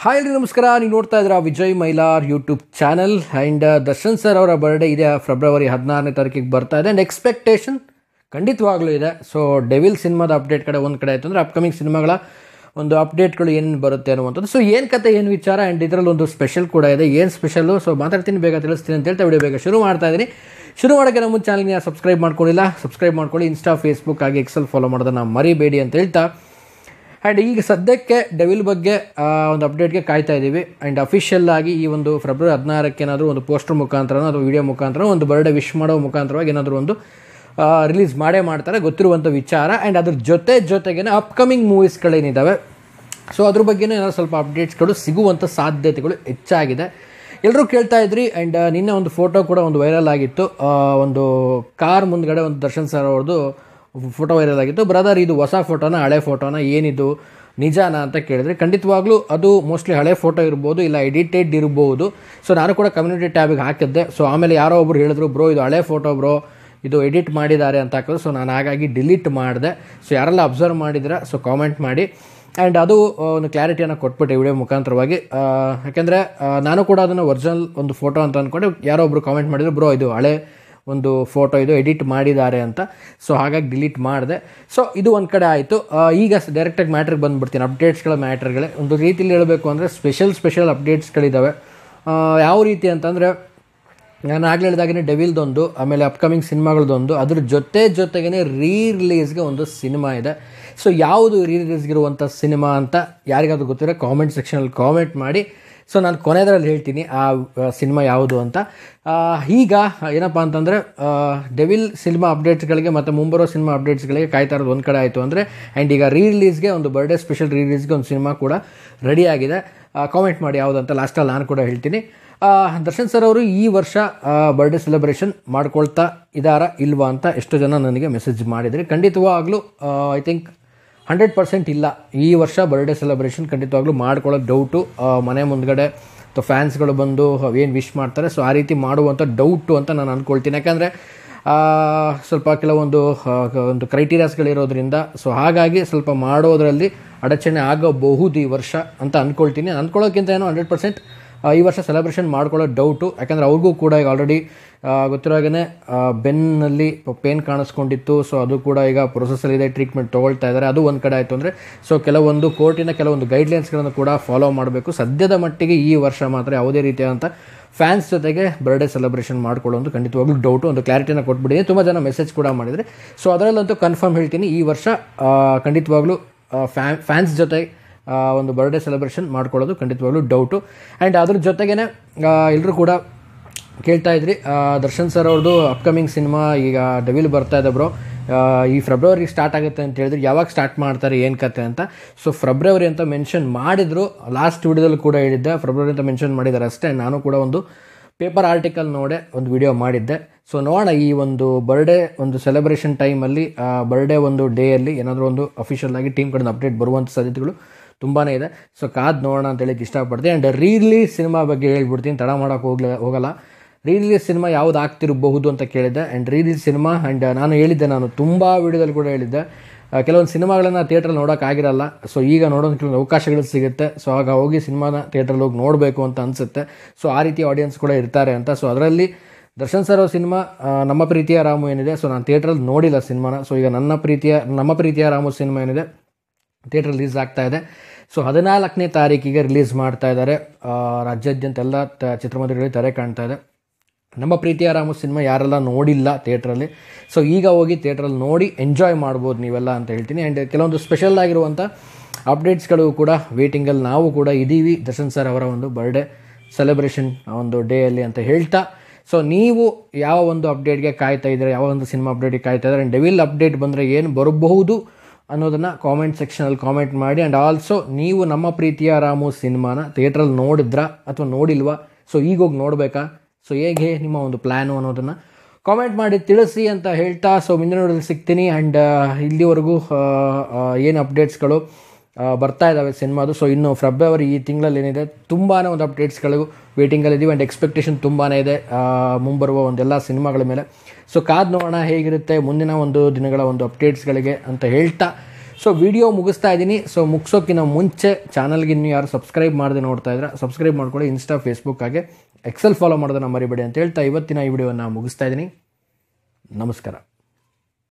Hi ಎಲ್ರಿ ನಮಸ್ಕಾರ. ನೀವು ನೋಡ್ತಾ ಇದ್ದೀರಾ Vijay Mylar YouTube channel. And Darshan sir ಅವರ ಬರ್ಡೇ ಇದೆ, ಫೆಬ್ರವರಿ 16ನೇ ತಾರೀಕಿಗೆ ಬರ್ತಾ ಇದೆ. ಆ್ಯಂಡ್ ಎಕ್ಸ್ಪೆಕ್ಟೇಷನ್ ಖಂಡಿತವಾಗ್ಲೂ ಇದೆ. ಸೊ ಡೆವಿಲ್ ಸಿನಿಮಾದ ಅಪ್ಡೇಟ್ ಕಡೆ ಒಂದು ಕಡೆ ಆಯಿತು ಅಂದರೆ ಅಪ್ಕಮಿಂಗ್ ಸಿನಿಮಾಗಳ ಒಂದು ಅಪ್ಡೇಟ್ಗಳು ಏನೇನು ಬರುತ್ತೆ ಅನ್ನುವಂಥದ್ದು. ಸೊ ಏನು ಕತೆ, ಏನು ವಿಚಾರ, ಆ್ಯಂಡ್ ಇದರಲ್ಲಿ ಒಂದು ಸ್ಪೆಷಲ್ ಕೂಡ ಇದೆ. ಏನು ಸ್ಪೆಷಲ್ಲು ಸೊ ಮಾತಾಡ್ತೀನಿ, ಬೇಗ ತಿಳಿಸ್ತೀನಿ ಅಂತ ಹೇಳ್ತಾ ವಿಡಿಯೋ ಬೇಗ ಶುರು ಮಾಡ್ತಾ ಇದ್ದೀನಿ. ಶುರು ಮಾಡೋಕ್ಕೆ ನಮ್ಮ ಚಾನಲ್ಗೆ ಸಬ್ಸ್ಕ್ರೈಬ್ ಮಾಡ್ಕೊಂಡಿಲ್ಲ, ಸಬ್ಸ್ಕ್ರೈಬ್ ಮಾಡ್ಕೊಳ್ಳಿ. ಇನ್ಸ್ಟಾ, ಫೇಸ್ಬುಕ್ ಹಾಗೆ ಎಕ್ಸೆಲ್ ಫಾಲೋ ಮಾಡೋದನ್ನು ಮರಿಬೇಡಿ ಅಂತ ಹೇಳ್ತಾ, ಆ್ಯಂಡ್ ಈಗ ಸದ್ಯಕ್ಕೆ ಡೆವಿಲ್ ಬಗ್ಗೆ ಒಂದು ಅಪ್ಡೇಟ್ಗೆ ಕಾಯ್ತಾ ಇದ್ದೀವಿ. ಆ್ಯಂಡ್ ಅಫಿಷಿಯಲ್ ಆಗಿ ಈ ಒಂದು ಫೆಬ್ರವರಿ 16ಕ್ಕೆ ಏನಾದರೂ ಒಂದು ಪೋಸ್ಟರ್ ಮುಖಾಂತರ ಅಥವಾ ವಿಡಿಯೋ ಮುಖಾಂತರ ಒಂದು ಬರ್ಡೇ ವಿಶ್ ಮಾಡೋ ಮುಖಾಂತರವಾಗಿ ಏನಾದರೂ ಒಂದು ರಿಲೀಸ್ ಮಾಡ್ತಾರೆ, ಗೊತ್ತಿರುವಂಥ ವಿಚಾರ. ಆ್ಯಂಡ್ ಅದ್ರ ಜೊತೆಗೇ ಅಪ್ಕಮಿಂಗ್ ಮೂವೀಸ್ಗಳೇನಿದ್ದಾವೆ ಸೊ ಅದ್ರ ಬಗ್ಗೆನೇ ಏನಾದ್ರು ಸ್ವಲ್ಪ ಅಪ್ಡೇಟ್ಸ್ಗಳು ಸಿಗುವಂಥ ಸಾಧ್ಯತೆಗಳು ಹೆಚ್ಚಾಗಿದೆ. ಎಲ್ಲರೂ ಕೇಳ್ತಾ ಇದ್ರಿ. ಆ್ಯಂಡ್ ನಿನ್ನೆ ಒಂದು ಫೋಟೋ ಕೂಡ ಒಂದು ವೈರಲ್ ಆಗಿತ್ತು. ಒಂದು ಕಾರ್ ಮುಂದ್ಗಡೆ ಒಂದು ದರ್ಶನ್ ಸರ್ ಅವ್ರದ್ದು ಫೋಟೋ ವೈರಲ್ ಆಗಿತ್ತು. ಬ್ರದರ್, ಇದು ಹೊಸ ಫೋಟೋನ ಹಳೆ ಫೋಟೋನ, ಏನಿದು ನಿಜಾನ ಅಂತ ಕೇಳಿದ್ರೆ, ಖಂಡಿತವಾಗ್ಲೂ ಅದು ಮೋಸ್ಟ್ಲಿ ಹಳೆ ಫೋಟೋ ಇರ್ಬೋದು, ಇಲ್ಲ ಎಡಿಟೆಡ್ ಇರ್ಬೋದು. ಸೊ ನಾನು ಕೂಡ ಕಮ್ಯುನಿಟಿ ಟ್ಯಾಬಿಗೆ ಹಾಕಿದ್ದೆ. ಸೊ ಆಮೇಲೆ ಯಾರೋ ಒಬ್ರು ಹೇಳಿದ್ರು, ಬ್ರೋ ಇದು ಹಳೆ ಫೋಟೋ ಬ್ರೋ, ಇದು ಎಡಿಟ್ ಮಾಡಿದ್ದಾರೆ ಅಂತ ಹಾಕಿದ್ರು. ಸೊ ನಾನು ಹಾಗಾಗಿ ಡಿಲೀಟ್ ಮಾಡಿದೆ. ಸೊ ಯಾರೆಲ್ಲ ಅಬ್ಸರ್ವ್ ಮಾಡಿದ್ರೆ ಸೊ ಕಾಮೆಂಟ್ ಮಾಡಿ. ಆ್ಯಂಡ್ ಅದು ಒಂದು ಕ್ಲಾರಿಟಿಯನ್ನು ಕೊಟ್ಬಿಟ್ಟೆ ವಿಡಿಯೋ ಮುಖಾಂತರವಾಗಿ. ಯಾಕೆಂದರೆ ನಾನು ಕೂಡ ಅದನ್ನು ಒರಿಜಿನಲ್ ಒಂದು ಫೋಟೋ ಅಂತ ಅಂದ್ಕೊಂಡು ಯಾರೋ ಒಬ್ರು ಕಾಮೆಂಟ್ ಮಾಡಿದ್ರು, ಬ್ರೋ ಇದು ಹಳೆ ಒಂದು ಫೋಟೋ, ಇದು ಎಡಿಟ್ ಮಾಡಿದ್ದಾರೆ ಅಂತ. ಸೊ ಹಾಗಾಗಿ ಡಿಲೀಟ್ ಮಾಡಿದೆ. ಸೊ ಇದು ಒಂದು ಕಡೆ ಆಯಿತು. ಈಗ ಡೈರೆಕ್ಟಾಗಿ ಮ್ಯಾಟ್ರಿಗೆ ಬಂದುಬಿಡ್ತೀನಿ. ಅಪ್ಡೇಟ್ಸ್ಗಳ ಮ್ಯಾಟ್ರ್ಗಳೇ ಒಂದು ರೀತಿಯಲ್ಲಿ ಹೇಳಬೇಕು ಅಂದರೆ ಸ್ಪೆಷಲ್ ಅಪ್ಡೇಟ್ಸ್ಗಳಿದ್ದಾವೆ. ಯಾವ ರೀತಿ ಅಂತಂದರೆ, ನಾನು ಆಗಲೇ ಹೇಳಿದಾಗೇ ಡೆವಿಲ್ದೊಂದು, ಆಮೇಲೆ ಅಪ್ಕಮಿಂಗ್ ಸಿನಿಮಾಗಳದೊಂದು, ಅದ್ರ ಜೊತೆಗೇ ರಿಲೀಸ್ಗೆ ಒಂದು ಸಿನಿಮಾ ಇದೆ. ಸೊ ಯಾವುದು ರಿಲೀಸ್ಗಿರುವಂಥ ಸಿನಿಮಾ ಅಂತ ಯಾರಿಗಾದ್ರೂ ಗೊತ್ತಿರೋ ಕಾಮೆಂಟ್ ಸೆಕ್ಷನಲ್ಲಿ ಕಾಮೆಂಟ್ ಮಾಡಿ. ಸೊ ನಾನು ಕೊನೆಯದರಲ್ಲಿ ಹೇಳ್ತೀನಿ ಆ ಸಿನಿಮಾ ಯಾವುದು ಅಂತ. ಈಗ ಏನಪ್ಪ ಅಂತಂದರೆ, ಡೆವಿಲ್ ಸಿನಿಮಾ ಅಪ್ಡೇಟ್ಸ್ಗಳಿಗೆ ಮತ್ತು ಮುಂಬರೋ ಸಿನಿಮಾ ಅಪ್ಡೇಟ್ಸ್ಗಳಿಗೆ ಕಾಯ್ತಾ ಇರೋದು ಒಂದು ಕಡೆ ಆಯಿತು ಅಂದರೆ, ಆ್ಯಂಡ್ ಈಗ ರಿಲೀಸ್ಗೆ ಒಂದು ಬರ್ಡೇ ಸ್ಪೆಷಲ್ ರಿಲೀಸ್ಗೆ ಒಂದು ಸಿನಿಮಾ ಕೂಡ ರೆಡಿಯಾಗಿದೆ. ಕಾಮೆಂಟ್ ಮಾಡಿ ಯಾವುದಂತ, ಲಾಸ್ಟಲ್ಲಿ ನಾನು ಕೂಡ ಹೇಳ್ತೀನಿ. ದರ್ಶನ್ ಸರ್ ಅವರು ಈ ವರ್ಷ ಬರ್ಡೇ ಸೆಲೆಬ್ರೇಷನ್ ಮಾಡ್ಕೊಳ್ತಾ ಇದ್ದಾರಾ ಇಲ್ವಾ ಅಂತ ಎಷ್ಟೋ ಜನ ನನಗೆ ಮೆಸೇಜ್ ಮಾಡಿದರೆ, ಖಂಡಿತವಾಗ್ಲೂ ಐ ಥಿಂಕ್ 100% ಇಲ್ಲ. ಈ ವರ್ಷ ಬರ್ಡೇ ಸೆಲೆಬ್ರೇಷನ್ ಖಂಡಿತವಾಗ್ಲೂ ಮಾಡ್ಕೊಳ್ಳೋದು ಡೌಟು. ಮನೆ ಮುಂದ್ಗಡೆ ಅಥವಾ ಫ್ಯಾನ್ಸ್ಗಳು ಬಂದು ಏನು ವಿಶ್ ಮಾಡ್ತಾರೆ, ಸೊ ಆ ರೀತಿ ಮಾಡುವಂಥ ಡೌಟು ಅಂತ ನಾನು ಅಂದ್ಕೊಳ್ತೀನಿ. ಯಾಕಂದರೆ ಸ್ವಲ್ಪ ಕೆಲವೊಂದು ಒಂದು ಕ್ರೈಟೀರಿಯಾಸ್ಗಳಿರೋದ್ರಿಂದ, ಸೊ ಹಾಗಾಗಿ ಸ್ವಲ್ಪ ಮಾಡೋದರಲ್ಲಿ ಅಡಚಣೆ ಆಗಬಹುದು ಈ ವರ್ಷ ಅಂತ ಅಂದ್ಕೊಳ್ತೀನಿ. ಅಂದ್ಕೊಳ್ಳೋಕ್ಕಿಂತ ಏನೋ 100% ಈ ವರ್ಷ ಸೆಲೆಬ್ರೇಷನ್ ಮಾಡ್ಕೊಳ್ಳೋದು ಡೌಟು. ಯಾಕಂದರೆ ಅವ್ರಿಗೂ ಕೂಡ ಈಗ ಆಲ್ರೆಡಿ ಗೊತ್ತಿರೋ ಹಾಗೆ ಬೆನ್ನಲ್ಲಿ ಪೇನ್ ಕಾಣಿಸ್ಕೊಂಡಿತ್ತು. ಸೊ ಅದು ಕೂಡ ಈಗ ಪ್ರೊಸೆಸಲ್ಲಿದೆ, ಟ್ರೀಟ್ಮೆಂಟ್ ತೊಗೊಳ್ತಾ ಇದ್ದಾರೆ. ಅದು ಒಂದು ಕಡೆ ಆಯಿತು ಅಂದರೆ, ಸೊ ಕೆಲವೊಂದು ಕೋರ್ಟಿನ ಕೆಲವೊಂದು ಗೈಡ್ಲೈನ್ಸ್ಗಳನ್ನು ಕೂಡ ಫಾಲೋ ಮಾಡಬೇಕು. ಸದ್ಯದ ಮಟ್ಟಿಗೆ ಈ ವರ್ಷ ಮಾತ್ರ ಯಾವುದೇ ರೀತಿಯಾದಂಥ ಫ್ಯಾನ್ಸ್ ಜೊತೆಗೆ ಬರ್ಡೇ ಸೆಲೆಬ್ರೇಷನ್ ಮಾಡ್ಕೊಳ್ಳೋದು ಖಂಡಿತವಾಗ್ಲೂ ಡೌಟು. ಒಂದು ಕ್ಲಾರಿಟಿನ ಕೊಟ್ಬಿಟ್ಟಿದ್ದೀನಿ. ತುಂಬ ಜನ ಮೆಸೇಜ್ ಕೂಡ ಮಾಡಿದರೆ, ಸೊ ಅದರಲ್ಲಂತೂ ಕನ್ಫರ್ಮ್ ಹೇಳ್ತೀನಿ, ಈ ವರ್ಷ ಖಂಡಿತವಾಗ್ಲೂ ಫ್ಯಾನ್ಸ್ ಜೊತೆ ಒಂದು ಬರ್ಡೇ ಸೆಲೆಬ್ರೇಷನ್ ಮಾಡ್ಕೊಳ್ಳೋದು ಖಂಡಿತವಾಗ್ಲೂ ಡೌಟು. ಆ್ಯಂಡ್ ಅದ್ರ ಜೊತೆಗೇ ಎಲ್ಲರೂ ಕೂಡ ಕೇಳ್ತಾ ಇದ್ರಿ, ದರ್ಶನ್ ಸರ್ ಅವ್ರದ್ದು ಅಪ್ಕಮಿಂಗ್ ಸಿನಿಮಾ ಈಗ ಡೆವಿಲ್ ಬರ್ತಾ ಇದೆ ಬ್ರೋ, ಈ ಫೆಬ್ರವರಿ ಸ್ಟಾರ್ಟ್ ಆಗುತ್ತೆ ಅಂತ ಹೇಳಿದ್ರು. ಯಾವಾಗ ಸ್ಟಾರ್ಟ್ ಮಾಡ್ತಾರೆ, ಏನು ಕತೆ ಅಂತ. ಸೊ ಫೆಬ್ರವರಿ ಅಂತ ಮೆನ್ಷನ್ ಮಾಡಿದರು. ಲಾಸ್ಟ್ ವಿಡಿಯೋದಲ್ಲಿ ಕೂಡ ಹೇಳಿದ್ದೆ ಫೆಬ್ರವರಿ ಅಂತ ಮೆನ್ಷನ್ ಮಾಡಿದ್ದಾರೆ ಅಷ್ಟೇ. ನಾನು ಕೂಡ ಒಂದು ಪೇಪರ್ ಆರ್ಟಿಕಲ್ ನೋಡೆ ಒಂದು ವಿಡಿಯೋ ಮಾಡಿದ್ದೆ. ಸೊ ನೋಡೋಣ, ಈ ಒಂದು ಬರ್ಡೇ ಒಂದು ಸೆಲೆಬ್ರೇಷನ್ ಟೈಮಲ್ಲಿ, ಬರ್ಡೇ ಒಂದು ಡೇಯಲ್ಲಿ ಏನಾದರೂ ಒಂದು ಅಫಿಷಿಯಲ್ ಆಗಿ ಟೀಮ್ ಕಡೆಯಿಂದ ಅಪ್ಡೇಟ್ ಬರುವಂಥ ಸಾಧ್ಯತೆಗಳು ತುಂಬಾ ಇದೆ. ಸೊ ಕಾದು ನೋಡೋಣ ಅಂತ ಹೇಳಕ್ಕೆ ಇಷ್ಟಪಡ್ತೀನಿ. ಆ್ಯಂಡ್ ರಿಲೀಸ್ ಸಿನಿಮಾ ಬಗ್ಗೆ ಹೇಳ್ಬಿಡ್ತೀನಿ, ತಡ ಮಾಡೋಕ್ಕೆ ಹೋಗಲ್ಲ. ರಿಲೀಸ್ ಸಿನಿಮಾ ಯಾವುದು ಆಗ್ತಿರಬಹುದು ಅಂತ ಕೇಳಿದ್ದೆ. ಆ್ಯಂಡ್ ರಿಲೀಸ್ ಸಿನಿಮಾ, ಆ್ಯಂಡ್ ನಾನು ತುಂಬ ವಿಡಿಯೋದಲ್ಲಿ ಕೂಡ ಹೇಳಿದ್ದೆ, ಕೆಲವೊಂದು ಸಿನಿಮಾಗಳನ್ನು ಥಿಯೇಟ್ರಲ್ಲಿ ನೋಡೋಕ್ಕಾಗಿರಲ್ಲ. ಸೊ ಈಗ ನೋಡೋದು ಕೆಲವೊಂದು ಅವಕಾಶಗಳು ಸಿಗುತ್ತೆ. ಸೊ ಆಗ ಹೋಗಿ ಸಿನಿಮಾನ ಥಿಯೇಟ್ರಲ್ಲಿ ಹೋಗಿ ನೋಡಬೇಕು ಅಂತ ಅನಿಸುತ್ತೆ. ಸೊ ಆ ರೀತಿ ಆಡಿಯನ್ಸ್ ಕೂಡ ಇರ್ತಾರೆ ಅಂತ. ಸೊ ಅದರಲ್ಲಿ ದರ್ಶನ್ ಸರ್ ಅವ್ರ ಸಿನಿಮಾ ನಮ್ಮ ಪ್ರೀತಿಯ ರಾಮು ಏನಿದೆ, ಸೊ ನಾನು ಥಿಯೇಟ್ರಲ್ಲಿ ನೋಡಿಲ್ಲ ಸಿನಿಮಾನ. ಸೊ ಈಗ ನಮ್ಮ ಪ್ರೀತಿಯ ರಾಮು ಸಿನಿಮಾ ಏನಿದೆ ಥಿಯೇಟ್ರ್ ರಿಲೀಸ್ ಆಗ್ತಾ ಇದೆ. ಸೊ 14ನೇ ತಾರೀಕಿಗೆ ರಿಲೀಸ್ ಮಾಡ್ತಾ ಇದ್ದಾರೆ. ರಾಜ್ಯಾದ್ಯಂತ ಎಲ್ಲ ಚಿತ್ರಮಂದಿರಗಳಲ್ಲಿ ತೆರೆ ಕಾಣ್ತಾ ಇದೆ. ನಮ್ಮ ಪ್ರೀತಿಯ ರಾಮು ಸಿನಿಮಾ ಯಾರೆಲ್ಲ ನೋಡಿಲ್ಲ ಥಿಯೇಟ್ರಲ್ಲಿ, ಸೊ ಈಗ ಹೋಗಿ ಥಿಯೇಟ್ರಲ್ಲಿ ನೋಡಿ ಎಂಜಾಯ್ ಮಾಡ್ಬೋದು ನೀವೆಲ್ಲ ಅಂತ ಹೇಳ್ತೀನಿ. ಆ್ಯಂಡ್ ಕೆಲವೊಂದು ಸ್ಪೆಷಲ್ ಆಗಿರುವಂಥ ಅಪ್ಡೇಟ್ಸ್ಗಳು ಕೂಡ ವೇಟಿಂಗಲ್ಲಿ ನಾವು ಕೂಡ ಇದ್ದೀವಿ, ದರ್ಶನ್ ಸರ್ ಅವರ ಒಂದು ಬರ್ಡೇ ಸೆಲೆಬ್ರೇಷನ್ ಒಂದು ಡೇಯಲ್ಲಿ ಅಂತ ಹೇಳ್ತಾ. ಸೊ ನೀವು ಯಾವ ಒಂದು ಅಪ್ಡೇಟ್ಗೆ ಕಾಯ್ತಾ ಇದ್ದೀರಾ, ಯಾವ ಒಂದು ಸಿನಿಮಾ ಅಪ್ಡೇಟ್ಗೆ ಕಾಯ್ತಾ ಇದ್ದಾರೆ, ಆ್ಯಂಡ್ ಡೆವಿಲ್ ಅಪ್ಡೇಟ್ ಬಂದರೆ ಏನು ಬರಬಹುದು ಅನ್ನೋದನ್ನು ಕಾಮೆಂಟ್ ಸೆಕ್ಷನಲ್ಲಿ ಕಾಮೆಂಟ್ ಮಾಡಿ. ಆ್ಯಂಡ್ ಆಲ್ಸೋ ನೀವು ನಮ್ಮ ಪ್ರೀತಿಯ ರಾಮು ಸಿನಿಮಾನ ಥಿಯೇಟ್ರಲ್ಲಿ ನೋಡಿದ್ರಾ ಅಥವಾ ನೋಡಿಲ್ವಾ, ಸೊ ಈಗ ಹೋಗಿ ನೋಡಬೇಕಾ, ಸೊ ಹೇಗೆ ನಿಮ್ಮ ಒಂದು ಪ್ಲ್ಯಾನು ಅನ್ನೋದನ್ನು ಕಾಮೆಂಟ್ ಮಾಡಿ ತಿಳಿಸಿ ಅಂತ ಹೇಳ್ತಾ. ಸೊ ಮುಂದಿನ ನೋಡೋದು ಸಿಗ್ತೀನಿ. ಆ್ಯಂಡ್ ಇಲ್ಲಿವರೆಗೂ ಏನು ಅಪ್ಡೇಟ್ಸ್ಗಳು ಬರ್ತಾ ಇದ್ದಾವೆ ಸಿನಿಮಾದು. ಸೊ ಇನ್ನು ಫೆಬ್ರವರಿ ಈ ತಿಂಗಳಲ್ಲಿ ಏನಿದೆ ತುಂಬಾ ಒಂದು ಅಪ್ಡೇಟ್ಸ್ಗಳು ವೇಟಿಂಗಲ್ಲಿದ್ದೀವಿ. ಆ್ಯಂಡ್ ಎಕ್ಸ್ಪೆಕ್ಟೇಷನ್ ತುಂಬಾ ಇದೆ ಮುಂಬರುವ ಒಂದೆಲ್ಲ ಸಿನಿಮಾಗಳ ಮೇಲೆ. ಸೊ ಕಾದು ನೋಡೋಣ ಹೇಗಿರುತ್ತೆ ಮುಂದಿನ ಒಂದು ದಿನಗಳ ಒಂದು ಅಪ್ಡೇಟ್ಸ್ಗಳಿಗೆ ಅಂತ ಹೇಳ್ತಾ. ಸೊ ವಿಡಿಯೋ ಮುಗಿಸ್ತಾ ಇದ್ದೀನಿ. ಸೊ ಮುಗಿಸೋಕ್ಕಿಂತ ಮುಂಚೆ ಚಾನಲ್ಗೆ ಇನ್ನೂ ಯಾರು ಸಬ್ಸ್ಕ್ರೈಬ್ ಮಾಡದೆ ನೋಡ್ತಾ ಇದ್ರೆ ಸಬ್ಸ್ಕ್ರೈಬ್ ಮಾಡ್ಕೊಳ್ಳಿ. ಇನ್ಸ್ಟಾ, ಫೇಸ್ಬುಕ್ ಹಾಗೆ ಎಕ್ಸೆಲ್ ಫಾಲೋ ಮಾಡೋದನ್ನ ಮರಿಬೇಡಿ ಅಂತ ಹೇಳ್ತಾ ಇವತ್ತಿನ ಈ ವಿಡಿಯೋವನ್ನು ಮುಗಿಸ್ತಾ ಇದ್ದೀನಿ. ನಮಸ್ಕಾರ.